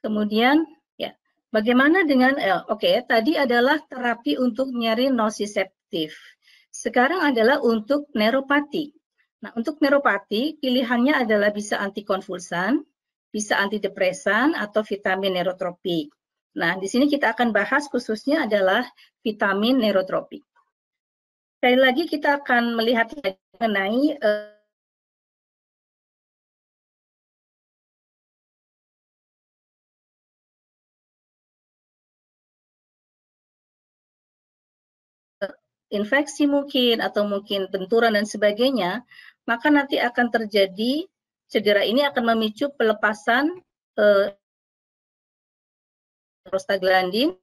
Kemudian ya, bagaimana dengan tadi adalah terapi untuk nyeri nociceptif. Sekarang adalah untuk neuropati. Nah, untuk neuropati pilihannya adalah bisa antikonvulsan, bisa antidepresan atau vitamin neurotropik. Nah, di sini kita akan bahas khususnya adalah vitamin neurotropik. Sekali lagi kita akan melihat mengenai infeksi mungkin atau mungkin benturan dan sebagainya, maka nanti akan terjadi cedera ini akan memicu pelepasan prostaglandin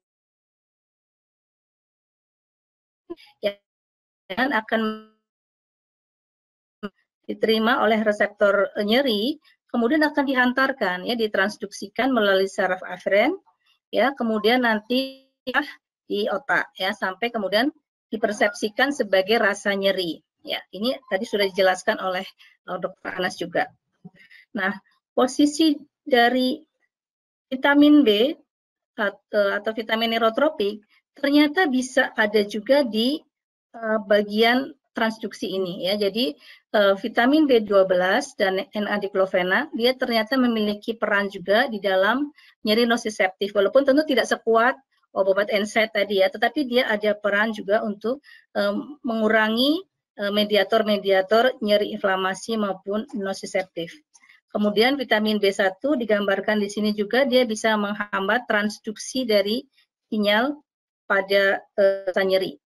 yang akan diterima oleh reseptor nyeri, kemudian akan dihantarkan ya ditransduksikan melalui saraf aferen ya, kemudian nanti di otak ya sampai kemudian dipersepsikan sebagai rasa nyeri. Ya, ini tadi sudah dijelaskan oleh Dr. Anas juga. Nah, posisi dari vitamin B atau vitamin neurotropik ternyata bisa ada juga di bagian transduksi ini ya. Jadi vitamin B12 dan N-adiklofenak dia ternyata memiliki peran juga di dalam nyeri nociceptif, walaupun tentu tidak sekuat obat NSAID tadi ya, tetapi dia ada peran juga untuk mengurangi mediator-mediator nyeri inflamasi maupun nociceptif. Kemudian vitamin B1 digambarkan di sini juga dia bisa menghambat transduksi dari sinyal pada nyeri.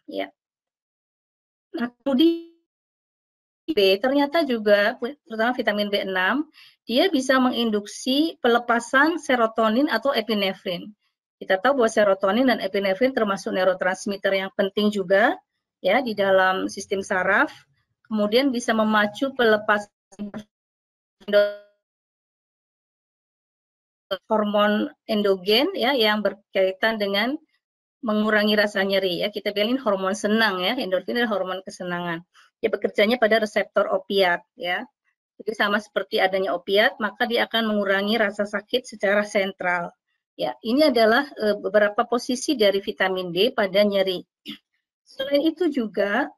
Ya. Nah, kemudian B ternyata juga, terutama vitamin B6, dia bisa menginduksi pelepasan serotonin atau epinefrin. Kita tahu bahwa serotonin dan epinefrin termasuk neurotransmitter yang penting juga ya di dalam sistem saraf. Kemudian bisa memacu pelepasan hormon endogen ya yang berkaitan dengan mengurangi rasa nyeri ya. Kita bilangin hormon senang ya, endorfin adalah hormon kesenangan. Dia bekerjanya pada reseptor opiat ya. Jadi sama seperti adanya opiat, maka dia akan mengurangi rasa sakit secara sentral. Ya, ini adalah beberapa posisi dari vitamin D pada nyeri. Selain itu juga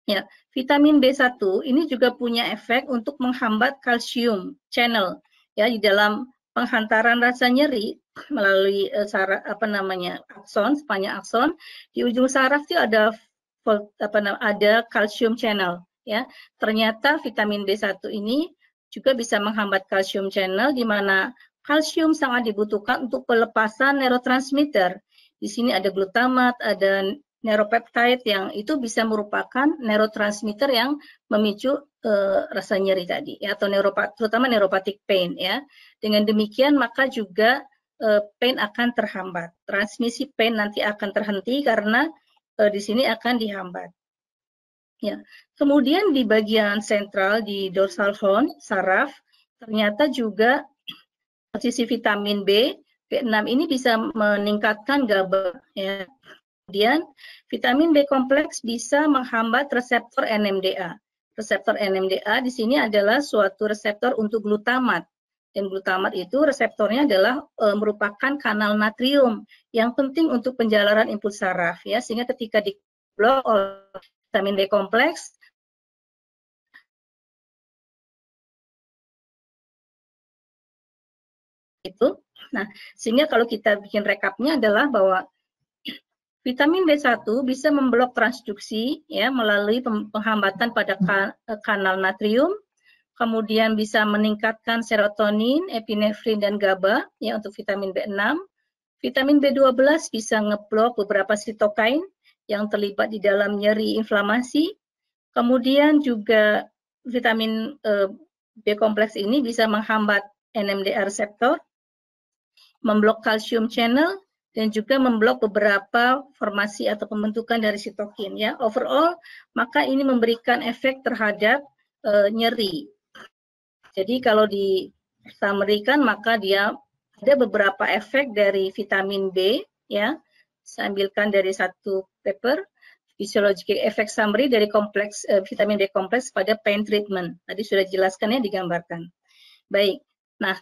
ya, vitamin B1 ini juga punya efek untuk menghambat kalsium channel ya di dalam penghantaran rasa nyeri melalui akson, sepanjang akson di ujung saraf itu ada kalsium channel ya. Ternyata vitamin B1 ini juga bisa menghambat kalsium channel di mana kalsium sangat dibutuhkan untuk pelepasan neurotransmitter. Di sini ada glutamat, ada neuropeptide yang itu bisa merupakan neurotransmitter yang memicu rasa nyeri tadi ya, atau terutama neuropathic pain ya. Dengan demikian maka juga pain akan terhambat. Transmisi pain nanti akan terhenti karena di sini akan dihambat. Ya. Kemudian di bagian sentral di dorsal horn saraf ternyata juga posisi vitamin B6 ini bisa meningkatkan GABA ya. Kemudian vitamin B kompleks bisa menghambat reseptor NMDA. Reseptor NMDA di sini adalah suatu reseptor untuk glutamat. Dan glutamat itu reseptornya adalah merupakan kanal natrium yang penting untuk penjalaran impuls saraf ya, sehingga ketika diblok oleh vitamin B kompleks itu. Nah, sehingga kalau kita bikin rekapnya adalah bahwa vitamin B1 bisa memblok transduksi ya melalui penghambatan pada kanal natrium, kemudian bisa meningkatkan serotonin, epinefrin dan GABA ya untuk vitamin B6. Vitamin B12 bisa ngeblok beberapa sitokain yang terlibat di dalam nyeri inflamasi. Kemudian juga vitamin B kompleks ini bisa menghambat NMDA reseptor, memblok kalsium channel, dan juga memblok beberapa formasi atau pembentukan dari sitokin ya. Overall maka ini memberikan efek terhadap nyeri. Jadi kalau disummary-kan maka dia ada beberapa efek dari vitamin B ya. Saya ambilkan dari satu paper physiological effect summary dari kompleks vitamin B kompleks pada pain treatment. Tadi sudah dijelaskan ya, digambarkan. Baik. Nah,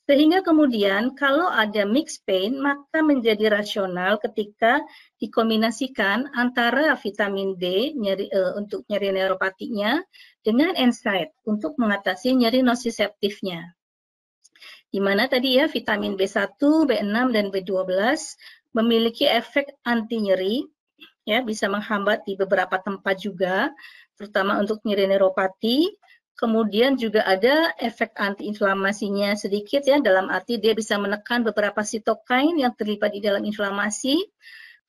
Sehingga kemudian kalau ada mixed pain, maka menjadi rasional ketika dikombinasikan antara vitamin D untuk nyeri neuropatinya dengan NSAID untuk mengatasi nyeri nociceptifnya. Di mana tadi ya vitamin B1, B6, dan B12 memiliki efek anti nyeri, ya bisa menghambat di beberapa tempat juga, terutama untuk nyeri neuropati. Kemudian juga ada efek antiinflamasinya sedikit ya, dalam arti dia bisa menekan beberapa sitokain yang terlibat di dalam inflamasi.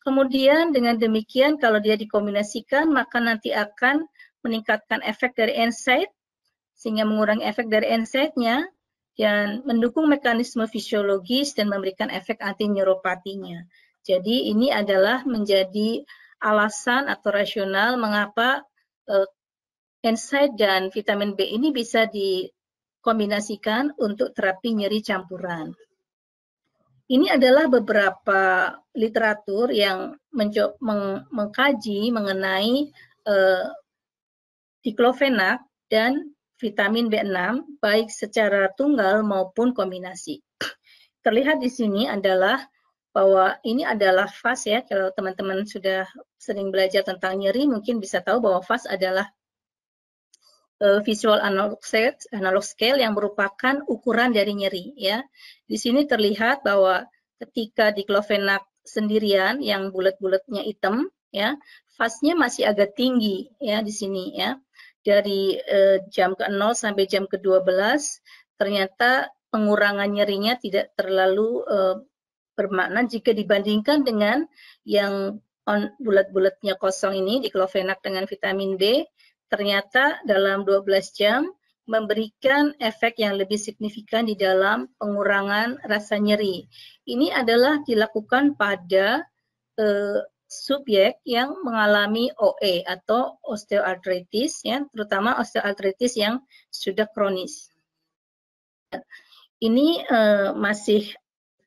Kemudian dengan demikian kalau dia dikombinasikan maka nanti akan meningkatkan efek dari NSAID sehingga mengurangi efek dari NSAID-nya dan mendukung mekanisme fisiologis dan memberikan efek anti-neuropatinya. Jadi ini adalah menjadi alasan atau rasional mengapa NSAID dan vitamin B ini bisa dikombinasikan untuk terapi nyeri campuran. Ini adalah beberapa literatur yang mengkaji mengenai diklofenak dan vitamin B6 baik secara tunggal maupun kombinasi. Terlihat di sini adalah bahwa ini adalah FAS ya, kalau teman-teman sudah sering belajar tentang nyeri mungkin bisa tahu bahwa FAS adalah visual analog scale yang merupakan ukuran dari nyeri ya. Di sini terlihat bahwa ketika diklofenak sendirian yang bulat-bulatnya hitam ya, FAS-nya masih agak tinggi ya di sini ya. Dari jam ke-0 sampai jam ke-12 ternyata pengurangan nyerinya tidak terlalu bermakna jika dibandingkan dengan yang bulat-bulatnya kosong ini diklofenak dengan vitamin B. Ternyata dalam 12 jam memberikan efek yang lebih signifikan di dalam pengurangan rasa nyeri. Ini adalah dilakukan pada subjek yang mengalami OA atau osteoartritis, ya, terutama osteoartritis yang sudah kronis. Ini masih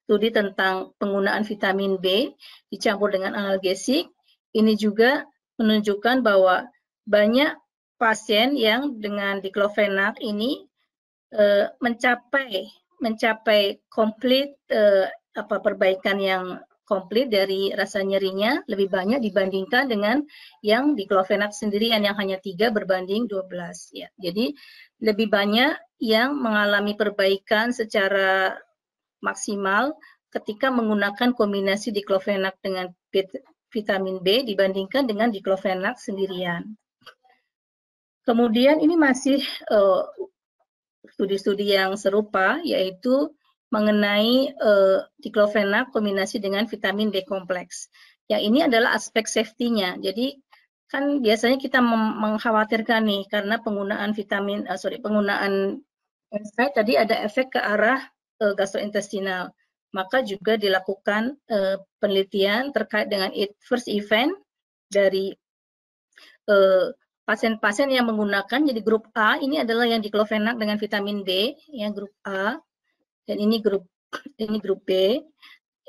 studi tentang penggunaan vitamin B dicampur dengan analgesik. Ini juga menunjukkan bahwa banyak pasien yang dengan diklofenak ini mencapai komplit perbaikan yang komplit dari rasa nyerinya lebih banyak dibandingkan dengan yang diklofenak sendirian yang hanya 3 berbanding 12 ya. Jadi lebih banyak yang mengalami perbaikan secara maksimal ketika menggunakan kombinasi diklofenak dengan vitamin B dibandingkan dengan diklofenak sendirian. Kemudian ini masih studi-studi yang serupa, yaitu mengenai diklofenak kombinasi dengan vitamin B kompleks. Yang ini adalah aspek safety-nya. Jadi kan biasanya kita mengkhawatirkan nih karena penggunaan penggunaan NSAID tadi ada efek ke arah gastrointestinal. Maka juga dilakukan penelitian terkait dengan first event dari pasien-pasien yang menggunakan, jadi grup A ini adalah yang diklofenak dengan vitamin B ya, grup A, dan ini grup B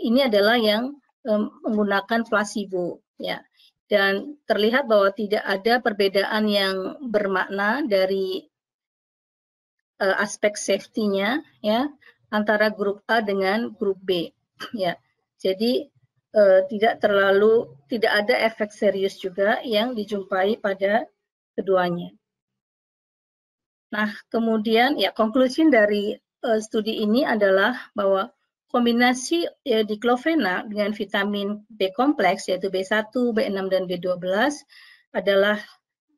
ini adalah yang menggunakan placebo ya, dan terlihat bahwa tidak ada perbedaan yang bermakna dari aspek safety-nya ya antara grup A dengan grup B ya. Jadi tidak ada efek serius juga yang dijumpai pada keduanya. Nah, kemudian ya konklusi dari studi ini adalah bahwa kombinasi diklofenak dengan vitamin B kompleks yaitu B1, B6 dan B12 adalah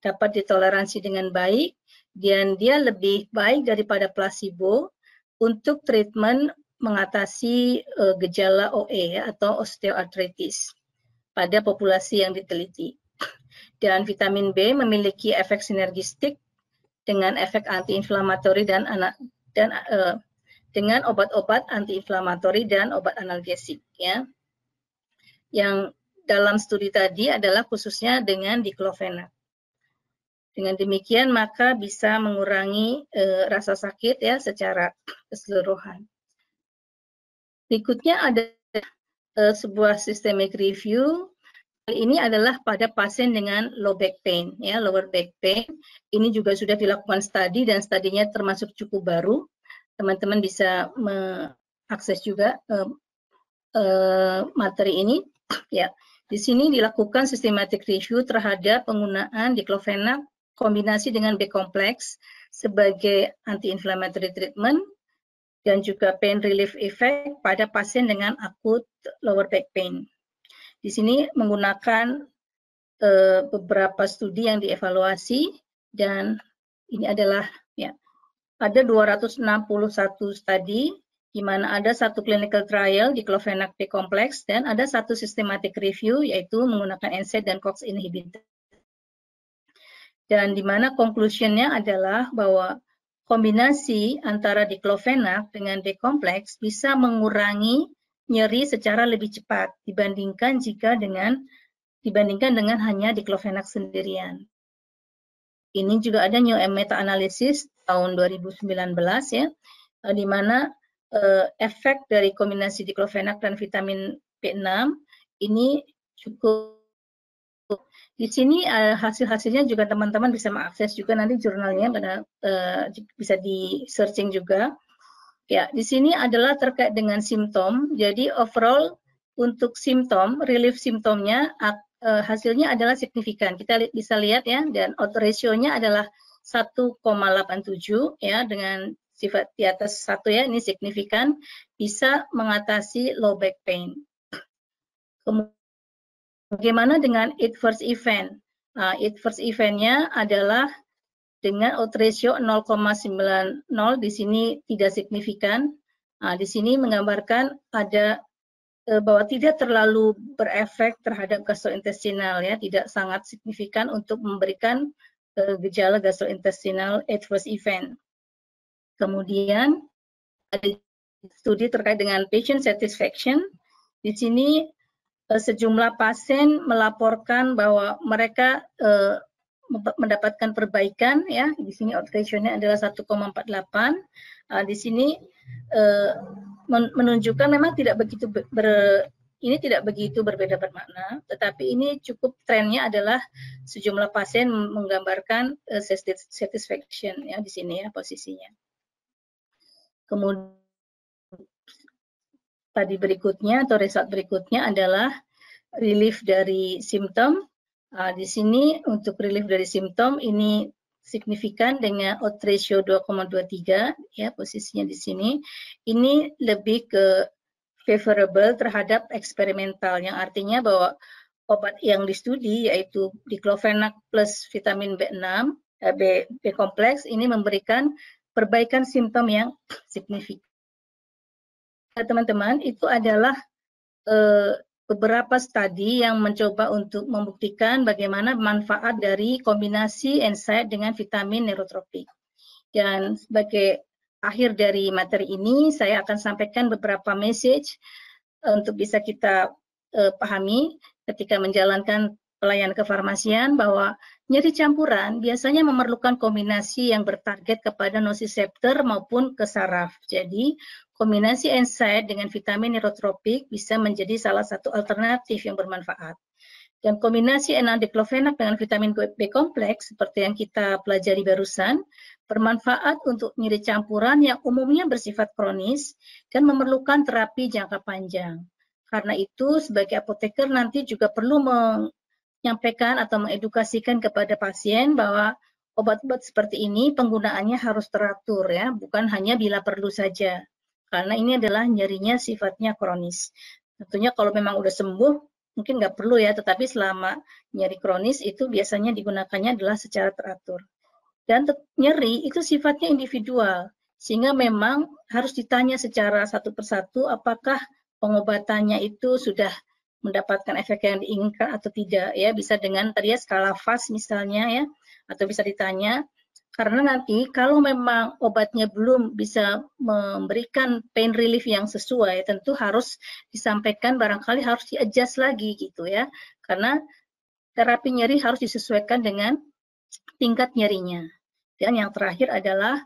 dapat ditoleransi dengan baik dan dia lebih baik daripada placebo untuk treatment mengatasi gejala OA atau osteoartritis pada populasi yang diteliti. Dan vitamin B memiliki efek sinergistik dengan efek antiinflamatori dan dengan obat-obat antiinflamatori dan obat analgesik ya. Yang dalam studi tadi adalah khususnya dengan diklofenak. Dengan demikian maka bisa mengurangi rasa sakit ya secara keseluruhan. Berikutnya ada sebuah systemic review. Ini adalah pada pasien dengan low back pain, ya, lower back pain. Ini juga sudah dilakukan studi dan studinya termasuk cukup baru. teman-teman bisa mengakses juga materi ini. Ya, di sini dilakukan systematic review terhadap penggunaan diclofenac kombinasi dengan B-complex sebagai anti-inflammatory treatment dan juga pain relief effect pada pasien dengan akut lower back pain. Di sini menggunakan beberapa studi yang dievaluasi, dan ini adalah ya, ada 261 studi di mana ada satu clinical trial diclofenac B-complex dan ada satu systematic review yaitu menggunakan NSAID dan COX inhibitor. Dan di mana conclusion-nya adalah bahwa kombinasi antara diclofenac dengan B-complex bisa mengurangi nyeri secara lebih cepat dibandingkan dengan hanya diclofenac sendirian. Ini juga ada new meta-analysis tahun 2019 ya, di mana efek dari kombinasi diclofenac dan vitamin B6 ini cukup. Di sini hasil-hasilnya juga teman-teman bisa mengakses juga nanti jurnalnya, bisa di searching juga. Ya, di sini adalah terkait dengan simptom. Jadi overall untuk simptom, relief simptomnya hasilnya adalah signifikan. Kita bisa lihat ya, dan odds ratio-nya adalah 1,87 ya, dengan sifat di atas 1 ya, ini signifikan, bisa mengatasi low back pain. Bagaimana dengan adverse event? Adverse event-nya adalah dengan odds ratio 0,90, di sini tidak signifikan. Di sini menggambarkan ada bahwa tidak terlalu berefek terhadap gastrointestinal ya, tidak sangat signifikan untuk memberikan gejala gastrointestinal adverse event. Kemudian ada studi terkait dengan patient satisfaction. Di sini sejumlah pasien melaporkan bahwa mereka mendapatkan perbaikan ya. Di sini odds ratio-nya adalah 1,48. Di sini menunjukkan memang tidak begitu berbeda bermakna, tetapi ini cukup trennya adalah sejumlah pasien menggambarkan satisfaction ya, di sini ya posisinya. Kemudian tadi berikutnya atau result berikutnya adalah relief dari simptom. Di sini untuk relief dari simptom ini signifikan dengan odds ratio 2,23 ya, posisinya di sini. Ini lebih ke favorable terhadap eksperimental, yang artinya bahwa obat yang distudi yaitu diclofenac plus vitamin B6 B kompleks ini memberikan perbaikan simptom yang signifikan. Teman-teman, itu adalah beberapa studi yang mencoba untuk membuktikan bagaimana manfaat dari kombinasi NSAID dengan vitamin neurotropik. Dan sebagai akhir dari materi ini, saya akan sampaikan beberapa message untuk bisa kita pahami ketika menjalankan pelayanan kefarmasian, bahwa nyeri campuran biasanya memerlukan kombinasi yang bertarget kepada nociceptor maupun ke saraf. Jadi kombinasi NSAID dengan vitamin neurotropik bisa menjadi salah satu alternatif yang bermanfaat. Dan kombinasi diclofenac dengan vitamin B kompleks seperti yang kita pelajari barusan bermanfaat untuk nyeri campuran yang umumnya bersifat kronis dan memerlukan terapi jangka panjang. Karena itu sebagai apoteker nanti juga perlu menyampaikan atau mengedukasikan kepada pasien bahwa obat-obat seperti ini penggunaannya harus teratur ya, bukan hanya bila perlu saja. Karena ini adalah nyerinya sifatnya kronis. Tentunya kalau memang udah sembuh mungkin nggak perlu ya, tetapi selama nyeri kronis itu biasanya digunakannya adalah secara teratur. Dan nyeri itu sifatnya individual, sehingga memang harus ditanya secara satu persatu apakah pengobatannya itu sudah mendapatkan efek yang diinginkan atau tidak ya, bisa dengan tadi ya skala FAS misalnya ya, atau bisa ditanya. Karena nanti kalau memang obatnya belum bisa memberikan pain relief yang sesuai, tentu harus disampaikan, barangkali harus di-adjust lagi gitu ya. Karena terapi nyeri harus disesuaikan dengan tingkat nyerinya. Dan yang terakhir adalah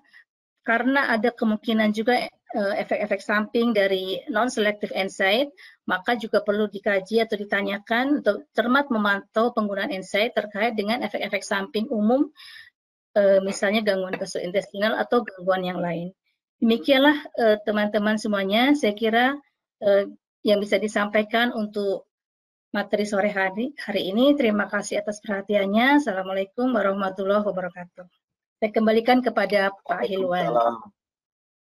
karena ada kemungkinan juga efek-efek samping dari non-selective NSAID, maka juga perlu dikaji atau ditanyakan untuk cermat memantau penggunaan NSAID terkait dengan efek-efek samping umum, misalnya gangguan gastrointestinal atau gangguan yang lain. Demikianlah teman-teman semuanya, saya kira yang bisa disampaikan untuk materi sore hari ini. Terima kasih atas perhatiannya. Assalamualaikum warahmatullahi wabarakatuh. Saya kembalikan kepada Pak Hilwan.